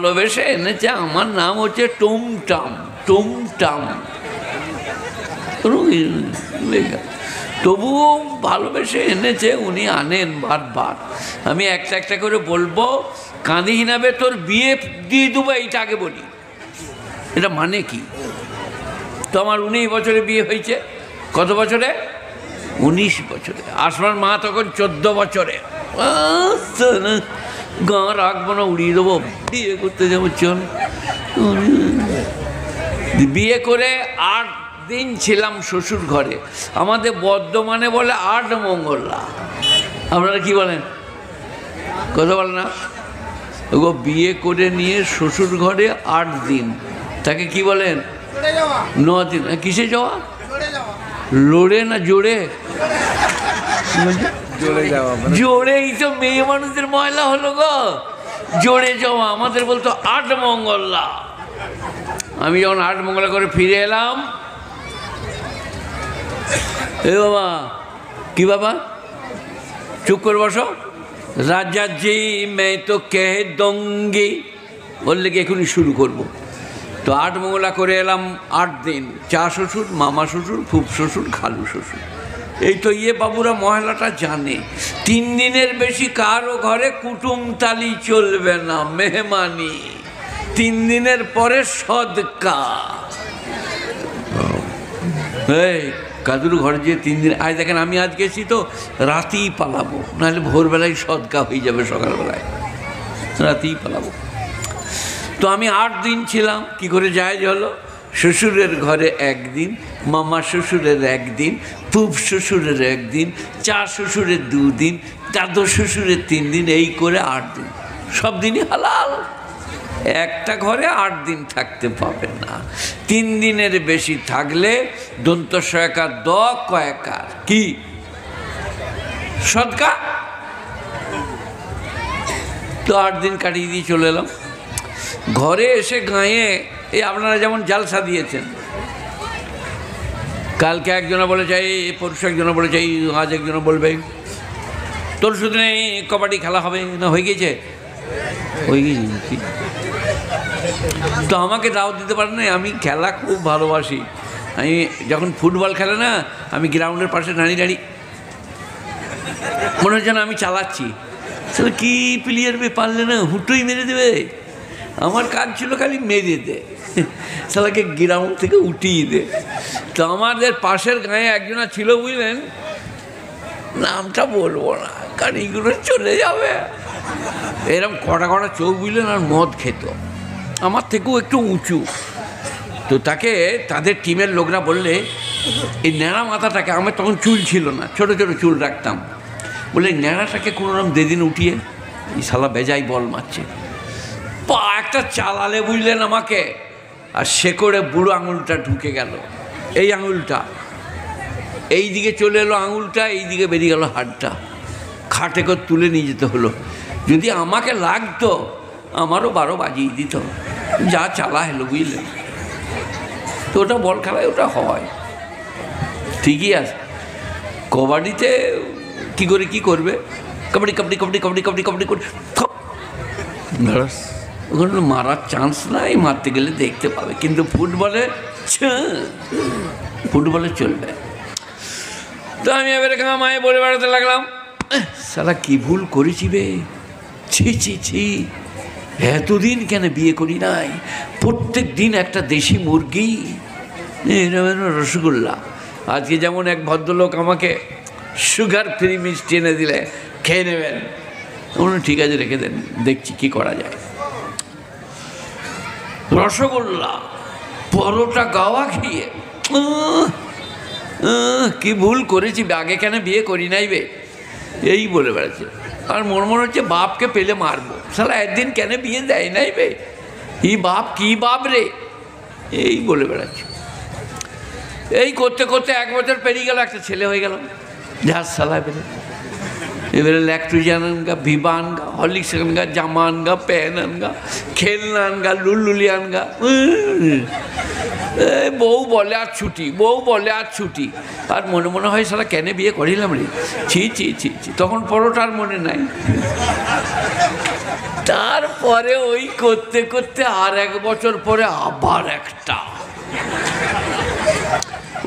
ভালোবেসে এনেছে, আমার নাম হচ্ছে টুমটাম। টুমটাম তবুও ভালোবেসে এনেছে, উনি আনেন বারবার। আমি একটা একটা করে বলবো, কাঁদি নাবে তোর বিয়ে দিয়ে দেবো, এইটা আগে বলি। এটা মানে কি? তো আমার 19 বছরে বিয়ে হয়েছে। কত বছরে? 19 বছরে। আসমার মা তখন 14 বছরে। গা রাখবো না, উড়িয়ে দেবো, বিয়ে করতে যাবো চল। বিয়ে করে 8 দিন ছিলাম শ্বশুর ঘরে। আমাদের বর্ধমানে বলে 8 মঙ্গলা। আপনারা কি বলেন? কথা বলে না? ওগো বিয়ে করে নিয়ে শ্বশুর ঘরে 8 দিন, তাকে কি বলেন? 9 দিন। কিসে যাওয়া? লড়ে না জোরে? জোরেই তো মেয়ে মানুষদের ময়লা হলো গো, জোরে যাওয়া। আমাদের বলতো 8 মঙ্গলা। আমি যখন 8 মঙ্গলা করে ফিরে এলাম, এ বাবা, কি বাবা, চুপ করে বসো। রাজা জি मैं तो कह दूंगी বললে কি এখনই শুরু করব। তো 8 মঙ্গলা করে এলাম, 8 দিন। চা শ্বশুর, মামা শ্বশুর, ফুফ শ্বশুর, খালু শ্বশুর। এই তো বাবুরা মহিলাটা জানে 3 দিনের বেশি কারো ঘরে কুটুমতালি চলবে না, মেহমানি। 3 দিনের পরে সদকা। এই কাদুর ঘরে যে 3 দিন, আজ দেখেন আমি আজ গেছি তো রাতেই পালাবো, নাহলে ভোরবেলায় সদকা হয়ে যাবে, সকালবেলায় রাতেই পালাবো। তো আমি 8 দিন ছিলাম। কি করে যায় হলো? শ্বশুরের ঘরে 1 দিন, মামা শ্বশুরের 1 দিন, ফুফ শ্বশুরের 1 দিন, চা শ্বশুরের 2 দিন, দাদু শ্বশুরের 3 দিন, এই করে 8 দিন। সব দিনই হালাল। একটা ঘরে 8 দিন থাকতে পাবে না। 3 দিনের বেশি থাকলে দন্ত সয়কার দ কয়কার কি সদকা। তো 8 দিন কাটিয়ে দিয়ে চলে এলাম। ঘরে এসে গাঁয়ে এই আপনারা যেমন জালসা দিয়েছেন, কালকে একজনা বলে চাই, পরশু একজনা বলে চাই, আজ একজনা বলবে তোর শুধু নেই কবাডি খেলা হবে না, হয়ে গেছে? হয়ে গেছে। তো আমাকে দাওয়াত দিতে পারে না। আমি খেলা খুব ভালোবাসি। আমি যখন ফুটবল খেলে না, আমি গ্রাউন্ডের পাশে দাঁড়িয়ে দাঁড়িয়ে মনে হচ্ছে না আমি চালাচ্ছি। তাহলে কি প্লেয়ার পারলে না হুটোই মেরে দেবে। আমার কাজ ছিল খালি মেরে দে, সালাকে গ্রাউন্ড থেকে উঠিয়ে দে। তো আমাদের পাশের গায়ে একজনা ছিল, বুঝলেন, নামটা বলবো না কারণ এইগুলো চলে যাবে। এরকম কটা কটা চোখ, বুঝলেন, আর মদ খেত, আমার থেকেও একটু উঁচু। তো তাকে তাদের টিমের লোকরা বললে, এই ন্যাড়া মাথাটাকে, আমার তখন চুল ছিল না, ছোটো ছোটো চুল রাখতাম, বলে ন্যাড়াটাকে কোনোরকম দেদিন উঠিয়ে, এই শালা বেজাই বল মারছে, পা একটা চালালে, বুঝলেন, আমাকে, আর সে করে বুড়ো আঙুলটা ঢুকে গেল। এই আঙুলটা এই দিকে চলে এলো, আঙুলটা এই দিকে বেরিয়ে গেল, হাড়টা খাটে করে তুলে নিয়ে যেতে হলো। যদি আমাকে লাগতো আমারও 12 বাজিয়ে দিত, যা চালা হলো, বুঝলেন। তো ওটা বল খেলায় ওটা হয়, ঠিকই আছে। কবাডিতে কি করে কি করবে? কবাডি কবাডি কবাডি কবাডি কবাডি কবাডি করে ওখানে মারার চান্স নাই, মারতে গেলে দেখতে পাবে। কিন্তু ফুটবলে চলবে। তো আমি এবারে মায়ে বলে বেড়াতে লাগলাম, সালা কি ভুল করেছি বে, ছি ছি ছি, এতদিন কেন বিয়ে করি নাই। প্রত্যেক দিন একটা দেশি মুরগি, রসগোল্লা। আজকে যেমন এক ভদ্রলোক আমাকে সুগার ফ্রি মিষ্টি এনে দিলে, খেয়ে নেবেন। ঠিক আছে, রেখে দেন, দেখছি কি করা যায়। রসগোল্লা, পরোটা, গাওয়া খেয়ে কি ভুল করেছি, আগে কেন বিয়ে করি নাই বে, এই বলে বেড়াচ্ছে। আর মনে হচ্ছে বাপকে পেলে মারবো, সালা একদিন কেন বিয়ে দেয় নাই বে, ই বাপ কি বাপ রে, এই বলে বেড়াচ্ছে। এই করতে করতে 1 বছর পেরিয়ে গেল, একটা ছেলে হয়ে গেল, যার সালা পেলে। এবারে ল্যাক্টোজেন আনগা, ভিভা আনগা, হরলিক্স আনগা, জামা আনগা, প্যান আনগা, খেলনা আনগা, লুলুলি আনগা। বউ বলে আর ছুটি, বউ বলে আর ছুটি। আর মনে মনে হয় সারা কেন বিয়ে করিলাম রে, ছি ছি ছি ছি। তখন পরোটার মনে নাই। তারপরে ওই করতে করতে আর 1 বছর পরে আবার একটা।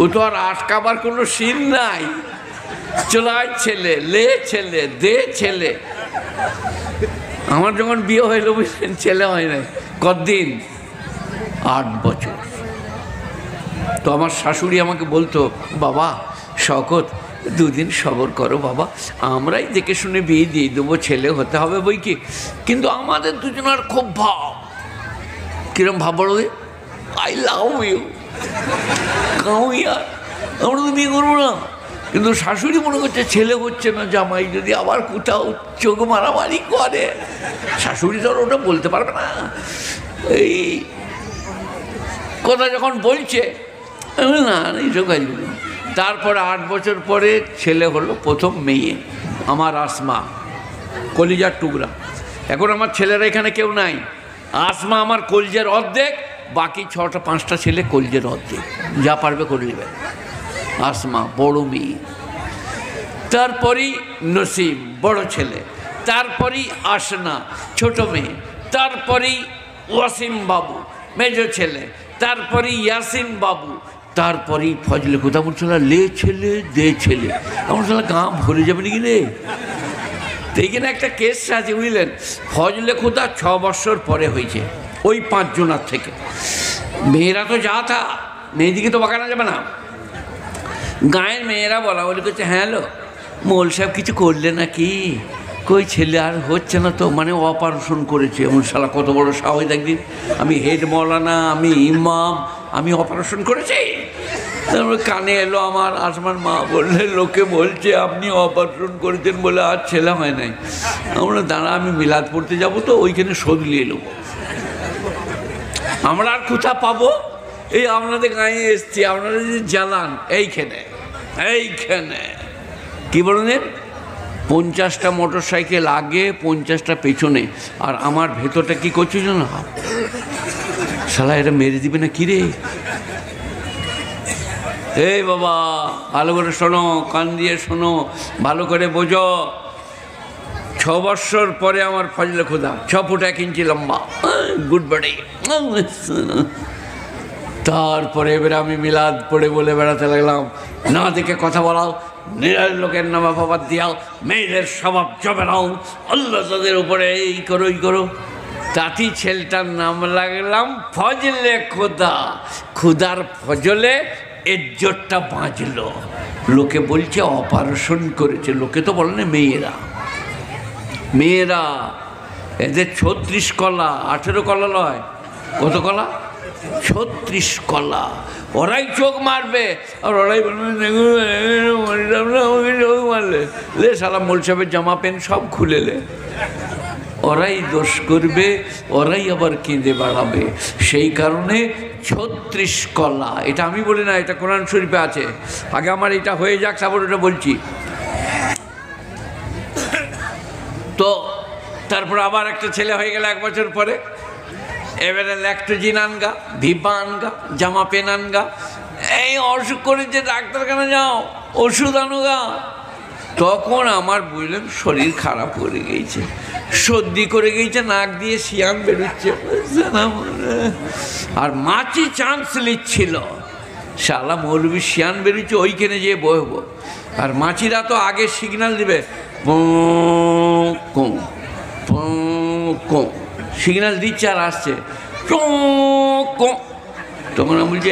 ও তো আর আটকাবার কোনো সিন নাই। চলায় ছেলে, লে ছেলে, দে ছেলে। আমার যখন বিয়ে হইল বুঝলেন, ছেলে হয় নাই। কতদিন? 8 বছর। তো আমার শাশুড়ি আমাকে বলতো, বাবা শকত 2 দিন সবর করো বাবা, আমরাই দেখে শুনে বিয়ে দিয়ে দেবো, ছেলে হতে হবে বই কি। কিন্তু আমাদের দুজনের খুব ভাব। কিরম ভাব বলো? আই লাভ ইউ, কাউ ইয়ার, আমরা তো বিয়ে করবো না। কিন্তু শাশুড়ি মনে করছে ছেলে হচ্ছে না, জামাই যদি আবার কোথাও চোখ মারামারি করে, শাশুড়ি তো ওটা বলতে পারবে না। এই কথা যখন বলছে, না এইসব কাজগুলো। তারপরে 8 বছর পরে ছেলে হলো, প্রথম মেয়ে আমার আসমা, কলিজার টুকরা। এখন আমার ছেলেরা এখানে কেউ নাই। আসমা আমার কলিজার অর্ধেক, বাকি 6টা-5টা ছেলে কলিজার অর্ধেক, যা পারবে করে নেবে। আসমা বড় মেয়ে, তারপরেই নসিম বড় ছেলে, তারপরেই আসনা ছোট মেয়ে, তারপরেই ওয়াসিম বাবু মেজ ছেলে, তারপরেই ইয়াসিন বাবু, তারপরেই ফজলে কোথা বলছিল লে ছেলে দে ছেলে। আমার সালা গা ভরে যাবে নাকি রে। তো এইখানে একটা কেস আছে বুঝলেন। ফজলে খোদা 6 বছর পরে হয়েছে ওই 5 জনার থেকে। মেয়েরা তো যা থা, মেয়েদিকে তো বাঁকানো যাবে না। গাঁয়ের মেয়েরা বলা বলি করছে, হ্যাঁ লো মোল সাহেব কিছু করলে নাকি? কই ছেলে আর হচ্ছে না তো, মানে অপারেশন করেছে। এমন শালা কত বড় সাহস একদিন, আমি হেড মৌলানা, আমি ইমাম, আমি অপারেশন করেছি। তারপরে কানে এলো আমার আসমার মা, বললে লোকে বলছে আপনি অপারেশন করেছেন বলে আর ছেলে হয় নাই। আমরা দাঁড়া, আমি মিলাদ পড়তে যাবো তো ওইখানে শোধ নিয়ে নেব। আমরা আর কোথা পাবো? এই আপনাদের গাঁয়ে এসছি, আপনারা যদি জ্বালান এইখানে এইখানে কি বলেন, 50টা মোটর সাইকেল আগে, 50টা পেছনে, আর আমার ভেতরটা কি করছিল না, শালা এটা মেরে দিবে না কি রে। এই বাবা ভালো করে শোনো, কান দিয়ে শোনো, ভালো করে বোঝো। 6 বছর পরে আমার ফজলে খোদা 6 ফুট 1 ইঞ্চি লম্বা, গুড বডি। তারপরে এবারে আমি মিলাদ পড়ে বলে বেড়াতে লাগলাম, না দেখে কথা বলাও, নিরাজ লোকের নামা বাবার দিয়াও, মেয়েদের স্বভাব জমে নাও, আল্লাহ তাদের উপরে এই করো এই করো। তাঁতি ছেলেটার নাম লাগলাম ফজলে খোদা। খুদার ফজলে এজ্জতটা বাঁচলো। লোকে বলছে অপারেশন করেছে, লোকে তো বলে না মেয়েরা। মেয়েরা এদের 36 কলা, 18 কলা নয়, কত কলা? 36 কলা। ওরাই চোখ মারবে আর ওরাই বলবে আমাকে চোখ মারলে লে সালা মোল সাহেবের জামা প্যান্ট সব খুলেলে। ওরাই দোষ করবে, ওরাই আবার কেঁদে বাড়াবে। সেই কারণে 36 কলা, এটা আমি বলি না, এটা কোরআন শরীফে আছে। আগে আমার এটা হয়ে যাক, তারপর ওটা বলছি। তো তারপর আবার একটা ছেলে হয়ে গেল 1 বছর পরে। এবারে ল্যাক্টোজিন আনগা, ভিভা আনগা, জামা প্যান আনগা। এই অসুখ করেছে, ডাক্তারখানা যাও, ওষুধ আনুগা। তখন আমার বুঝলেন শরীর খারাপ করে গিয়েছে, সর্দি করে গিয়েছে, নাক দিয়ে শিয়ান বেরোচ্ছে, আর মাছি চান্স নিচ্ছিল। শালা মৌলবি শিয়ান বেরোচ্ছে, ওইখানে যেয়ে বসবো। আর মাছিরা তো আগে সিগন্যাল দিবে, সিগন্যাল দিচ্ছে আর আসছে, তখন আমি বলছি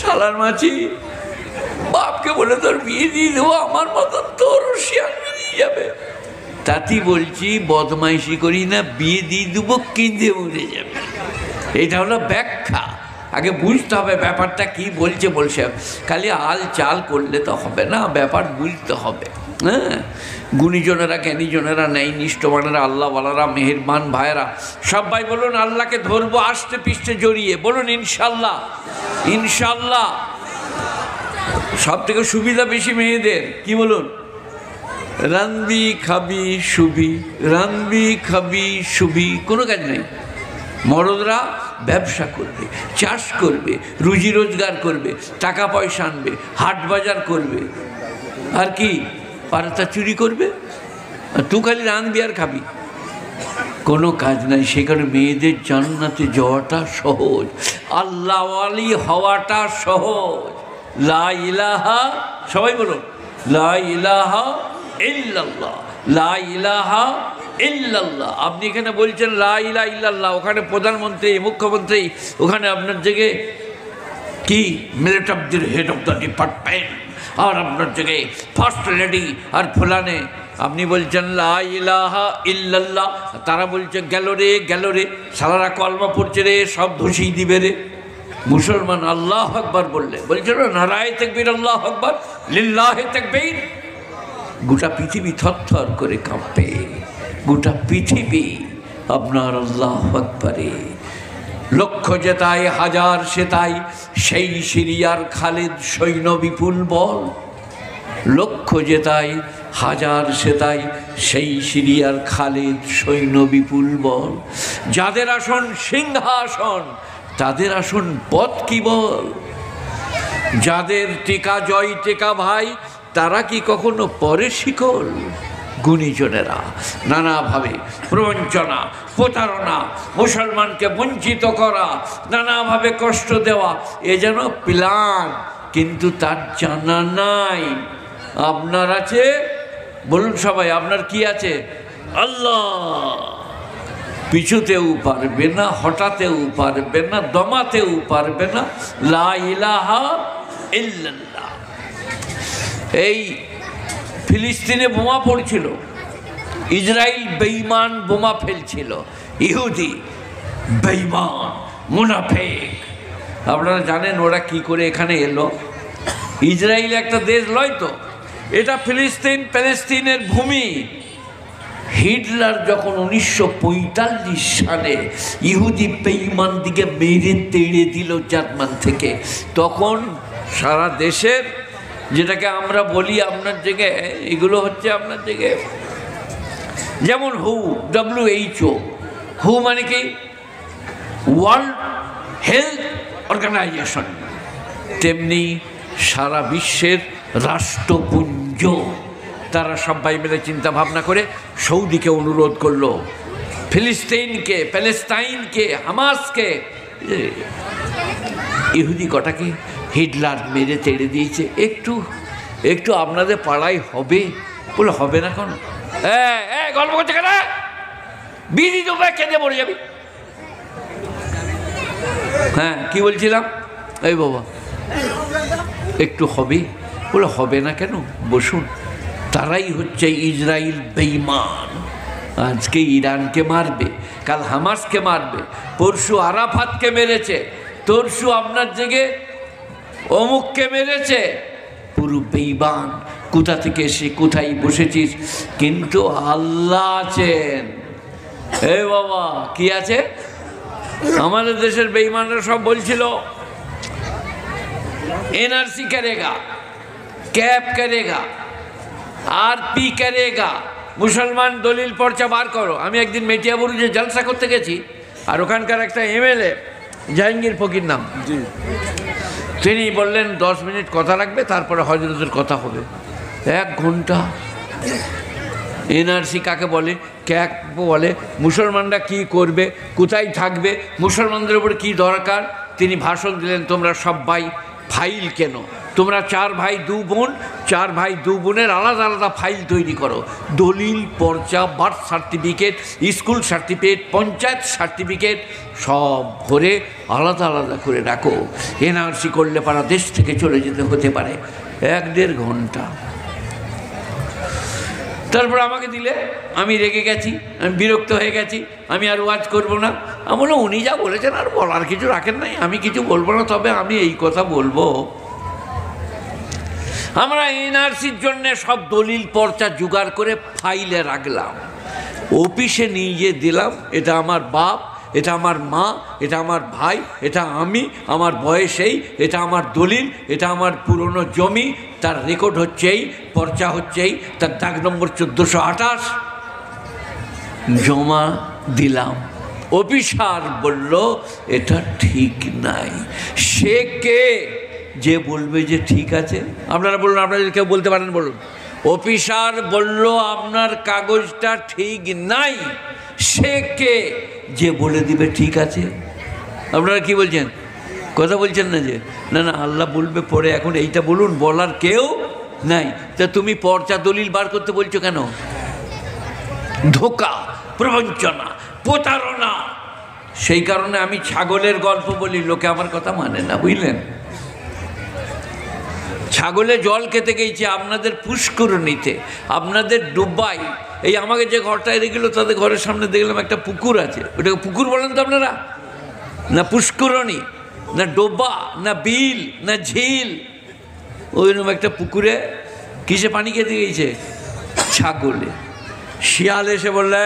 শালার মাছি, বাপকে বলে তোর বিয়ে দিয়ে দেবো, আমার মতন তোর শিয়ান বেরিয়ে যাবে। তাতেই বলছি বদমাইশি করি না, বিয়ে দিয়ে দেবো, কেঁদে মরে যাবে। এটা হলো ব্যাখ্যা। আগে বুঝতে হবে ব্যাপারটা কি বলছে। বলছে খালি আল চাল করলে তো হবে না, ব্যাপার বুঝতে হবে। হ্যাঁ, গুণীজনেরা, জ্ঞানীজনেরা, ন্যায় নিষ্ঠবানেরা, আল্লাহওয়ালারা, মেহেরবান ভাইয়েরা, সবাই বলুন আল্লাহকে ধরবো আষ্টে পিষ্টে জড়িয়ে, বলুন ইনশাল্লাহ। ইনশাল্লাহ। সব থেকে সুবিধা বেশি মেয়েদের, কি বলুন? রানবি খাবি শুবি, রানবি খাবি শুবি, কোনো কাজ নেই। মরদরা ব্যবসা করবে, চাষ করবে, রুজি রোজগার করবে, টাকা পয়সা আনবে, হাট বাজার করবে, আর কি পারতা চুরি করবে, আর তুই খালি রাঁধবি আর খাবি, কোনো কাজ নাই। সেখানে মেয়েদের জান্নাতে যাওয়াটা সহজ, আল্লাহওয়ালি হওয়াটা সহজ। লা ইলাহা, সবাই বলুন লা ইলাহা ইল্লাল্লাহ, লা ইলাহা ইল্লাল্লাহ। আপনি এখানে বলছেন লা ইলাহা ইল্লাল্লাহ, ওখানে প্রধানমন্ত্রী, মুখ্যমন্ত্রী, ওখানে আপনার জায়গায় কি মিলিট of the head of the department, আর আপনার জায়গায় ফার্স্ট লেডি আর ফুলানে, আপনি বলছেন লা ইলাহা ইল্লাল্লাহ, তারা বলছে গেল রে, সালারা কলমা পড়ছে রে, সব ধসিয়ে দিবে রে। মুসলমান আল্লাহ আকবার বললে বলছিল নারায়ে তাকবীর, আল্লাহ আকবার, লিল্লাহি তাকবীর, গোটা পৃথিবী থরথর করে কাঁপবে, গোটা পৃথিবী আপনার আল্লাহ আকবারে। লক্ষ জেতায় হাজার সেতাই, সেই সিরিয়ার খালিদ সৈন্য বিপুল বল। লক্ষ জেতায় হাজার সেতাই, সেই সিরিয়ার খালিদ সৈন্য বিপুল বল। যাদের আসন সিংহাসন, তাদের আসন পথ কি বল। যাদের টিকা জয় টিকা ভাই, তারা কি কখনো পরে শিকল। গুণীজনেরা নানাভাবে প্রবঞ্চনা, প্রতারণা, মুসলমানকে বঞ্চিত করা, নানাভাবে কষ্ট দেওয়া, এ যেন প্ল্যান, কিন্তু তার জানা নাই। আপনার আছে, বলুন সবাই, আপনার কি আছে? আল্লাহ। পিছুতেও পারবে না, হঠাতেও পারবে না, দমাতেও পারবে না। লা ইলাহা ইল্লাল্লাহ। এই ফিলিস্তিনে বোমা পড়ছিল, ইসরায়েল বেঈমান বোমা ফেলছিল, ইহুদি বেঈমান মুনাফিক। আপনারা জানেন ওরা কি করে এখানে এলো? ইসরায়েল একটা দেশ নয় তো, এটা ফিলিস্তিন, প্যালেস্তিনের ভূমি। হিটলার যখন 1945 সালে ইহুদি বেঈমান দিকে মেরে তেড়ে দিল জার্মান থেকে, তখন সারা দেশের, যেটাকে আমরা বলি আপনার জায়গায়, এগুলো হচ্ছে আপনার জায়গায় যেমন WHO, হু মানে কি ওয়ার্ল্ড হেলথ অর্গানাইজেশন, তেমনি সারা বিশ্বের রাষ্ট্রপুঞ্জ, তারা সবাই মিলে চিন্তা ভাবনা করে সৌদিকে অনুরোধ করলো, ফিলিস্তিনকে, প্যালেস্তাইনকে, হামাসকে, ইহুদি কটাকে হিটলার মেরে তেড়ে দিয়েছে। একটু একটু আপনাদের পাড়ায় হবে? বলে হবে না কেন? গল্প করছে কেন? বিড়ি দেবো, খেতে পড়ে যাবি। হ্যাঁ, কি বলছিলাম? এই বাবা একটু হবে, বলে হবে না কেন, বসুন। তারাই হচ্ছে ইসরায়েল বেঈমান। আজকে ইরানকে মারবে, কাল হামাসকে মারবে, পরশু আরাফাতকে মেরেছে, তরশু আপনার জেগে অমুককে মেরেছে। পুরো বেঈমান। কোথা থেকে এসে কোথায় বসেছিস, কিন্তু আল্লাহ আছেন। এ বাবা কি আছে? আমাদের দেশের বেঈমানরা সব বলছিল এনআরসি করেগা, ক্যাপ করেগা, আরপি করেগা, মুসলমান দলিল পর্চা বার করো। আমি একদিন মেটিয়াবুরুজে জলসা করতে গেছি, আর ওখানকার একটা MLA জাহাঙ্গীর ফকির নাম, তিনি বললেন 10 মিনিট কথা রাখবে, তারপরে হজরতের কথা হবে। 1 ঘন্টা। এনআরসি কাকে বলে, ক্যাক বলে, মুসলমানরা কি করবে, কোথায় থাকবে, মুসলমানদের উপর কি দরকার। তিনি ভাষণ দিলেন, তোমরা সবাই ফাইল কেন, তোমরা 4 ভাই 2 বোন, 4 ভাই 2 বোনের আলাদা আলাদা ফাইল তৈরি করো, দলিল পর্চা, birth certificate, school certificate, panchayat certificate সব ভরে আলাদা আলাদা করে রাখো। এনআরসি করলে পারা দেশ থেকে চলে যেতে হতে পারে। 1-1.5 ঘন্টা। তারপর আমাকে দিলে, আমি রেগে গেছি, আমি বিরক্ত হয়ে গেছি, আমি আর ওয়াজ করবো না। আমি বললাম উনি যা বলেছেন আর বলার কিছু রাখেন নাই, আমি কিছু বলবো না। তবে আমি এই কথা বলবো, আমরা এনআরসির জন্য সব দলিল পর্চা জোগাড় করে ফাইলে রাখলাম, অফিসে নিয়ে গিয়ে দিলাম, এটা আমার বাপ, এটা আমার মা, এটা আমার ভাই, এটা আমি, আমার বয়স এই, এটা আমার দলিল, এটা আমার পুরনো জমি, তার রেকর্ড হচ্ছে এই, পর্চা হচ্ছে এই, তার দাগ নম্বর 1428। জমা দিলাম। অফিসার বলল এটা ঠিক নাই। সে কে যে বলবে যে ঠিক আছে? আপনারা বলুন, আপনারা কেউ বলতে পারেন বলুন। অফিসার বলল আপনার কাগজটা ঠিক নাই, সে কে যে বলে দিবে ঠিক আছে? আপনারা কি বলছেন? কথা বলছেন না যে? না না, আল্লাহ বলবে পরে, এখন এইটা বলুন, বলার কেউ নাই। তা তুমি পর্চা দলিল বার করতে বলছো কেন? ধোঁকা, প্রবঞ্চনা, প্রতারণা। সেই কারণে আমি ছাগলের গল্প বলি, লোকে আমার কথা মানে না, বুঝলেন? ছাগলে জল খেতে গেছে আপনাদের পুষ্করণীতে, আপনাদের ডুবাই। এই আমাকে যে ঘরটায় রেখেছিল তাদের ঘরের সামনে দেখলাম একটা পুকুর আছে। ওটাকে পুকুর বলেন তো আপনারা? না পুষ্করণী, না ডোবা, না বিল, না ঝিল, ওইরকম একটা পুকুরে কিসে পানি খেতে গেছে? ছাগলে। শিয়াল এসে বললে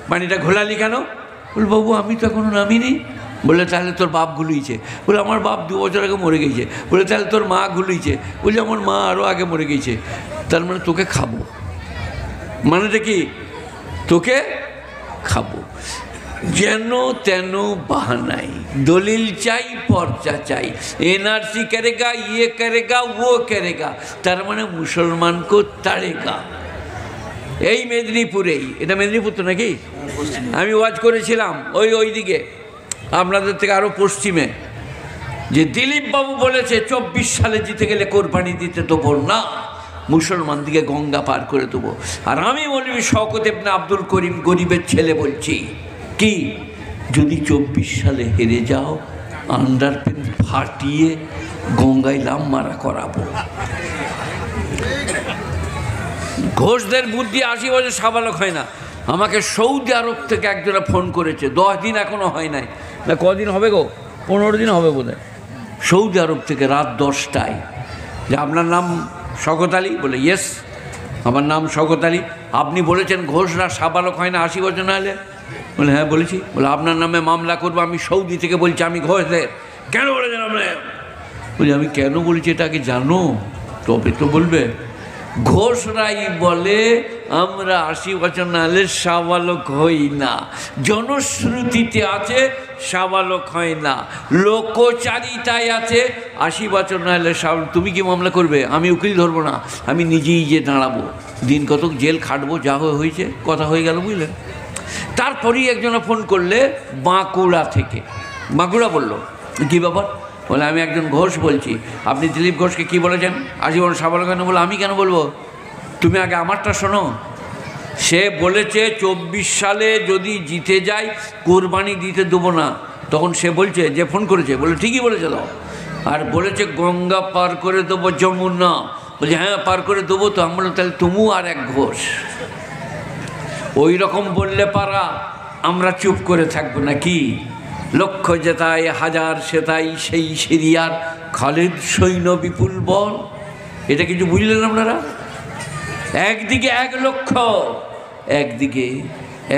পানিটা ঘোলালি কেন? বল বাবু আমি তো এখনো নামিনি। বলে তাহলে তোর বাপ ঘুলিয়েছে। বলে আমার বাপ 2 বছর আগে মরে গেছে। বলে তাহলে তোর মা ঘুলিয়েছে। বলছে আমার মা আরও আগে মরে গেছে। তার মানে তোকে খাবো। মানেটা কি? তোকে খাবো। যেন তেন বাহানাই, দলিল চাই, পর্চা চাই, এনআরসি করেগা, ইয়ে করেগা, ও করেগা, তার মানে মুসলমানকে তাড়েগা। এই মেদিনীপুরেই, এটা মেদিনীপুর তো নাকি? আমি ওয়াজ করেছিলাম ওইদিকে আপনাদের থেকে আরও পশ্চিমে, যে দিলীপ বাবু বলেছে 24 সালে জিতে গেলে কোরবানি দিতে দেবো না, মুসলমান দিকে গঙ্গা পার করে দেবো। আর আমি মৌলভী শওকত ইবনে আব্দুল করিম গরিবের ছেলে বলছি কি, যদি 24 সালে হেরে যাও আন্ডারপ্যান্ট ফাটিয়ে গঙ্গায় লাম মারা করাবো। ঘোষদের বুদ্ধি 80 বছর সাবালক হয় না। আমাকে সৌদি আরব থেকে একজনে ফোন করেছে, 10 দিন এখনো হয় নাই, না কদিন হবে গো, 15 দিন হবে বোধ হয়। সৌদি আরব থেকে রাত 10টায়, যে আপনার নাম শওকত আলী? বলে ইয়েস, আমার নাম শওকত আলী। আপনি বলেছেন ঘোষরা সাবালক হয় না 80 বছর না হলে? বলে হ্যাঁ বলেছি। বলে আপনার নামে মামলা করবো, আমি সৌদি থেকে বলছি, আমি ঘোষদের। কেন বলেছেন আপনি? বলি আমি কেন বলেছি এটা আগে জানো, তবে তো বলবে। ঘোষরাই বলে আমরা 80 বছর না হলে সাবালক হই না। জনশ্রুতিতে আছে সাবালক হয় না, লোকচারিতায় আছে 80 বছর না হলে সাবালক। তুমি কি মামলা করবে? আমি উকিল ধরবো না, আমি নিজেই যে দাঁড়াবো, দিন কতক জেল খাটবো, যা হয়েছে কথা হয়ে গেল, বুঝলেন? তারপরেই একজনে ফোন করলে বাঁকুড়া থেকে। বাঁকুড়া বলল কী ব্যাপার? বলে আমি একজন ঘোষ বলছি, আপনি দিলীপ ঘোষকে কি বলেছেন 80 বছর সাবালক কেন? বলে আমি কেন বলবো, তুমি আগে আমারটা শোনো। সে বলেছে 24 সালে যদি জিতে যায় কোরবানি দিতে দেবো না। তখন সে বলছে, যে ফোন করেছে, বলে ঠিকই বলেছে দাও। আর বলেছে গঙ্গা পার করে দেবো, যমুনা। বলছে হ্যাঁ পার করে দেবো তো। আমি বললাম তাহলে তুমিও আর এক ঘোষ। ওই রকম বললে পারা আমরা চুপ করে থাকবো নাকি? লক্ষ যেতায় হাজার সেতাই সেই সিরিয়ার খালিদ সৈন্য বিপুল বল। এটা কিছু বুঝলেন আপনারা? একদিকে 1 লক্ষ, একদিকে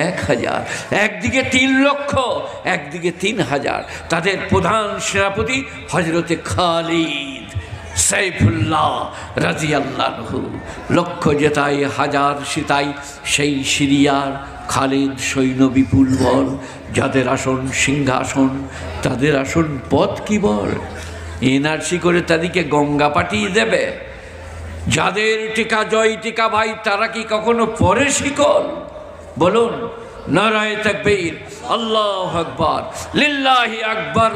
1000, একদিকে 3 লক্ষ, একদিকে 3000। তাদের প্রধান সেনাপতি হজরতে খালিদ সাইফুল্লাহ রাদিয়াল্লাহু। লক্ষ যেতাই হাজার সেতাই সেই সিরিয়ার খালিদ সৈন্য বিপুল বল। যাদের আসন সিংহাসন, তাদের আসন পথ কি বল। এনআরসি করে তাদেরকে গঙ্গা পাঠিয়ে দেবে। যাদের টিকা জয় টিকা ভাই, তারা কি কখনো পরে শিকল? বলুন নারায়ে তাকবীর, আল্লাহু আকবার, লিল্লাহি আকবার,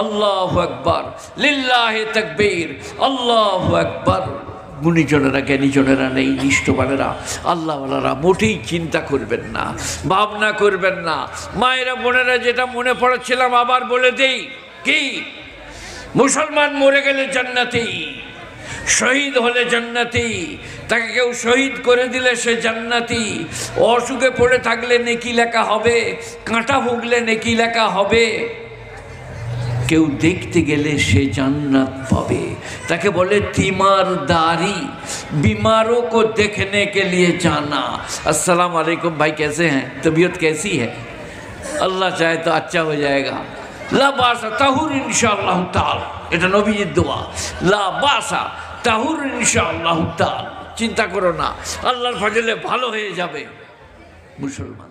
আল্লাহু আকবার, লিল্লাহি তাকবীর, আল্লাহু আকবার। গুণীজনেরা জ্ঞানীজনেরা নেই, নিষ্ঠবানেরা আল্লাহওয়ালারা মোটেই চিন্তা করবেন না, ভাবনা করবেন না। মায়েরা বোনেরা, যেটা মনে পড়েছিলাম আবার বলে দেই, কি মুসলমান মরে গেলে জান্নাতি, শহীদ হলে জান্নাতি, তাকে কেউ শহীদ করে দিলে সে জান্নাতি। অসুখে পড়ে থাকলে নেকি লেখা হবে, কাঁটা ভুগলে নেকি লেখা হবে। কেউ দেখতে গেলে সে জান্নাত পাবে। তাকে বলে तीमारदारी, बीमारों को देखने के लिए जाना। अस्सलाम वालेकुम भाई, कैसे हैं, तबीयत कैसी है? अल्लाह चाहे तो अच्छा हो जाएगा। ला बासा ताहुर इंशाअल्लाह ताला, এটা নবীজির দোয়া। লা বাসা তাহুর इंशाअल्लाह ताला, চিন্তা করো না, আল্লাহর ফজলে ভালো হয়ে যাবে মুসলমান।